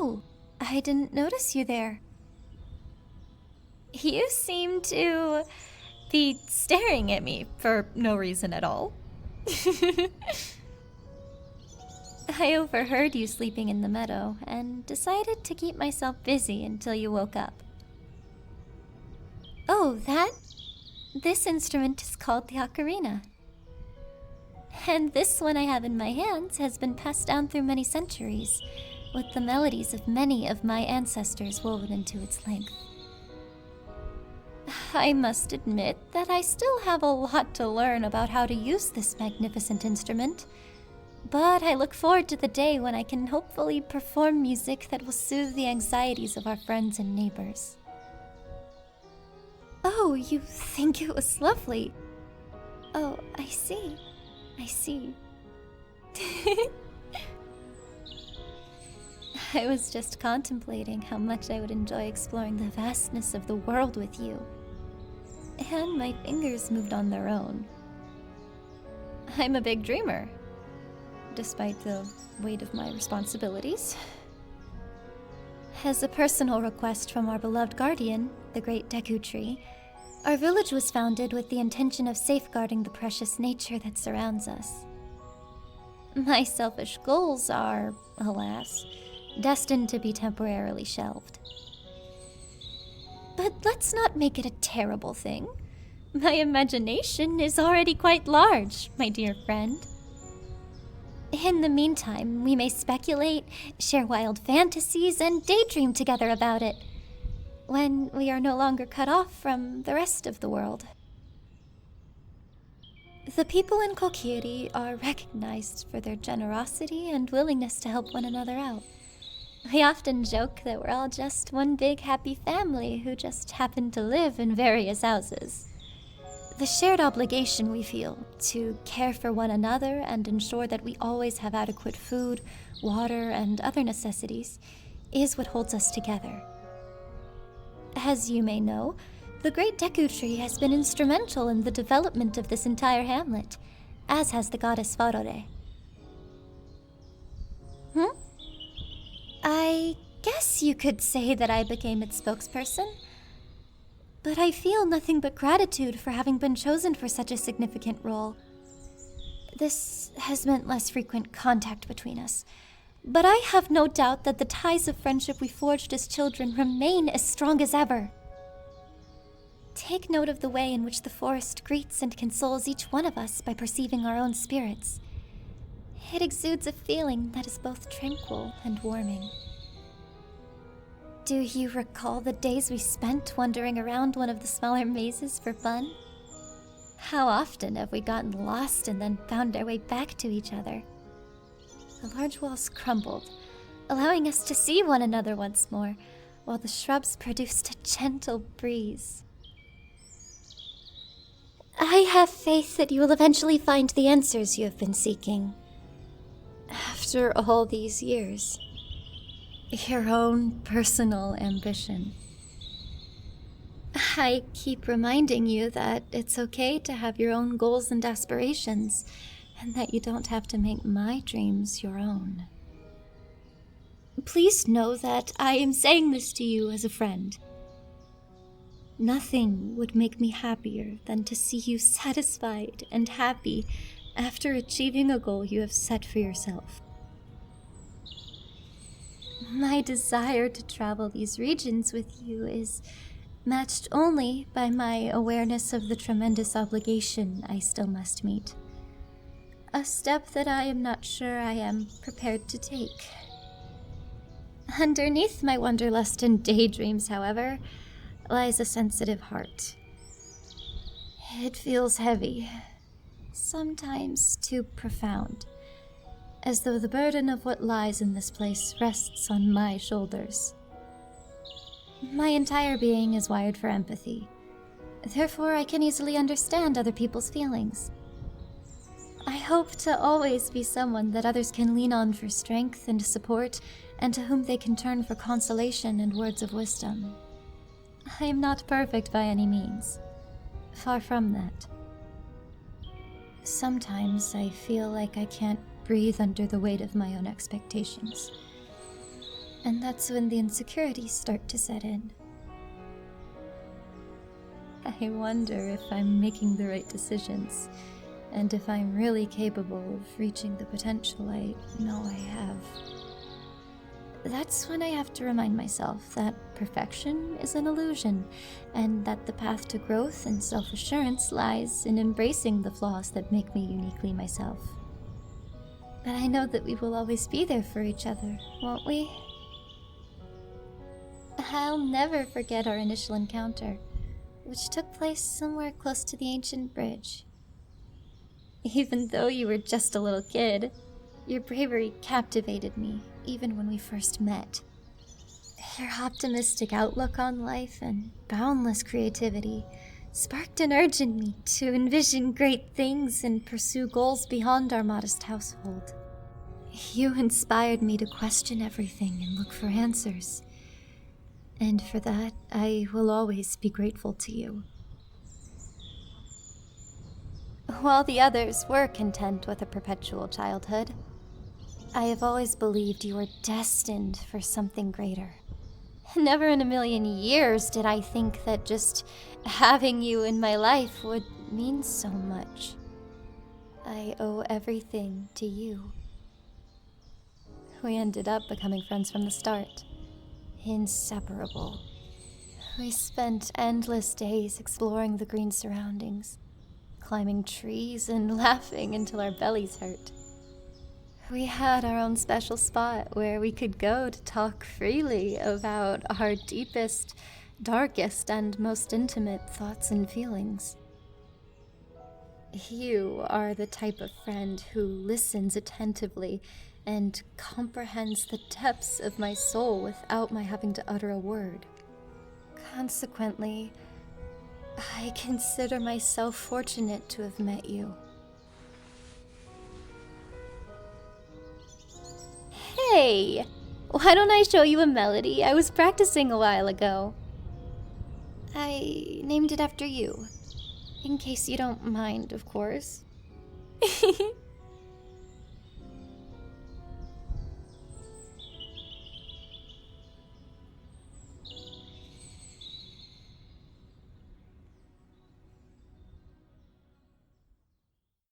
Oh, I didn't notice you there. You seem to be staring at me for no reason at all. I overheard you sleeping in the meadow and decided to keep myself busy until you woke up. Oh, this instrument is called the ocarina. And this one I have in my hands has been passed down through many centuries, with the melodies of many of my ancestors woven into its length. I must admit that I still have a lot to learn about how to use this magnificent instrument, but I look forward to the day when I can hopefully perform music that will soothe the anxieties of our friends and neighbors. Oh, you think it was lovely? Oh, I see. I was just contemplating how much I would enjoy exploring the vastness of the world with you. And my fingers moved on their own. I'm a big dreamer, despite the weight of my responsibilities. As a personal request from our beloved guardian, the great Deku Tree, our village was founded with the intention of safeguarding the precious nature that surrounds us. My selfish goals are, alas, destined to be temporarily shelved. But let's not make it a terrible thing. My imagination is already quite large, my dear friend. In the meantime, we may speculate, share wild fantasies, and daydream together about it, when we are no longer cut off from the rest of the world. The people in Kokiri are recognized for their generosity and willingness to help one another out. We often joke that we're all just one big happy family who just happen to live in various houses. The shared obligation we feel to care for one another and ensure that we always have adequate food, water, and other necessities is what holds us together. As you may know, the great Deku Tree has been instrumental in the development of this entire hamlet, as has the goddess F4A. I guess you could say that I became its spokesperson, but I feel nothing but gratitude for having been chosen for such a significant role. This has meant less frequent contact between us, but I have no doubt that the ties of friendship we forged as children remain as strong as ever. Take note of the way in which the forest greets and consoles each one of us by perceiving our own spirits. It exudes a feeling that is both tranquil and warming. Do you recall the days we spent wandering around one of the smaller mazes for fun? How often have we gotten lost and then found our way back to each other? The large walls crumbled, allowing us to see one another once more, while the shrubs produced a gentle breeze. I have faith that you will eventually find the answers you have been seeking. After all these years, your own personal ambition. I keep reminding you that it's okay to have your own goals and aspirations, and that you don't have to make my dreams your own. Please know that I am saying this to you as a friend. Nothing would make me happier than to see you satisfied and happy after achieving a goal you have set for yourself. My desire to travel these regions with you is matched only by my awareness of the tremendous obligation I still must meet. A step that I am not sure I am prepared to take. Underneath my wanderlust and daydreams, however, lies a sensitive heart. It feels heavy, sometimes too profound, as though the burden of what lies in this place rests on my shoulders. My entire being is wired for empathy. Therefore, I can easily understand other people's feelings. I hope to always be someone that others can lean on for strength and support, and to whom they can turn for consolation and words of wisdom. I am not perfect by any means. Far from that. Sometimes I feel like I can't breathe under the weight of my own expectations. And that's when the insecurities start to set in. I wonder if I'm making the right decisions, and if I'm really capable of reaching the potential I know I have. That's when I have to remind myself that perfection is an illusion, and that the path to growth and self-assurance lies in embracing the flaws that make me uniquely myself. But I know that we will always be there for each other, won't we? I'll never forget our initial encounter, which took place somewhere close to the ancient bridge. Even though you were just a little kid, your bravery captivated me, even when we first met. Your optimistic outlook on life and boundless creativity sparked an urge in me to envision great things and pursue goals beyond our modest household. You inspired me to question everything and look for answers. And for that, I will always be grateful to you. While the others were content with a perpetual childhood, I have always believed you were destined for something greater. Never in a million years did I think that just having you in my life would mean so much. I owe everything to you. We ended up becoming friends from the start. Inseparable. We spent endless days exploring the green surroundings, climbing trees and laughing until our bellies hurt. We had our own special spot where we could go to talk freely about our deepest, darkest, and most intimate thoughts and feelings. You are the type of friend who listens attentively and comprehends the depths of my soul without my having to utter a word. Consequently, I consider myself fortunate to have met you. Hey! Why don't I show you a melody I was practicing a while ago? I named it after you. In case you don't mind, of course.